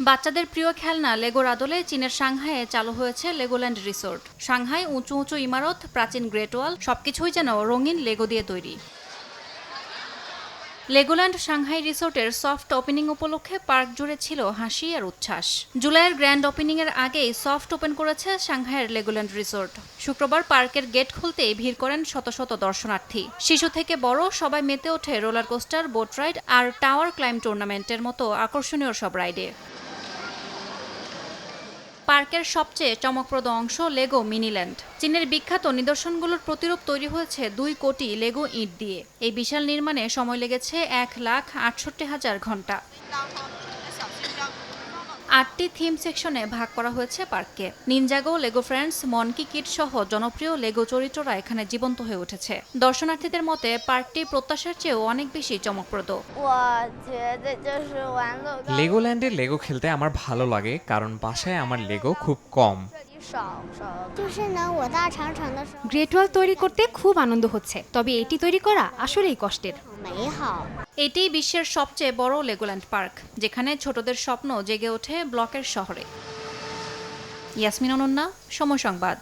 বাচ্চাদের প্রিয় খেলনা লেগোর আদলে চীনের সাংহাইয়ে চালু হয়েছে লেগোল্যান্ড রিসোর্ট। সাংহাই উঁচু উঁচু ইমারত, প্রাচীন গ্রেট ওয়াল সবকিছুই যেন রঙিন লেগো দিয়ে তৈরি। লেগোল্যান্ড সাংহাই রিসোর্টের সফট ওপেনিং উপলক্ষে পার্ক জুড়ে ছিল হাসি আর উচ্ছ্বাস। জুলাইয়ের গ্র্যান্ড ওপেনিংয়ের আগেই সফট ওপেন করেছে সাংহাইয়ের লেগোল্যান্ড রিসোর্ট। শুক্রবার পার্কের গেট খুলতেই ভিড় করেন শত শত দর্শনার্থী। শিশু থেকে বড় সবাই মেতে ওঠে roller coaster, boat ride R tower climb টুর্নামেন্টের মতো আকর্ষণীয় সব রাইডে। পার্কের সবচেয়ে চমকপ্রদ অংশ লেগো মিনিল্যান্ড। চীনের বিখ্যাত নিদর্শনগুলোর প্রতিরূপ তৈরি হয়েছে 2 কোটি লেগো ইট দিয়ে। এই বিশাল নির্মাণে সময় লেগেছে 1,68,000 ঘন্টা। 8টি থিম সেকশনে ভাগ করা হয়েছে পার্ককে। নিনজাগো, লেগো ফ্রেন্ডস, মনকি কিড সহ জনপ্রিয় লেগো চরিত্ররা এখানে জীবন্ত হয়ে উঠেছে। দর্শনার্থীদের মতে পার্কটি প্রত্যাশার চেয়েও অনেক বেশি চমকপ্রদ। লেগোল্যান্ডে লেগো খেলতে আমার ভালো লাগে, কারণ বাসায় আমার লেগো খুব কম। গ্রেট ওয়াল তৈরি করতে খুব আনন্দ হচ্ছে, তবে এটি তৈরি করা আসলেই কষ্টের। এটিই বিশ্বের সবচেয়ে বড় লেগোল্যান্ড পার্ক, যেখানে ছোটদের স্বপ্ন জেগে ওঠে ব্লকের শহরে। ইয়াসমিন অনন্যা, সময় সংবাদ।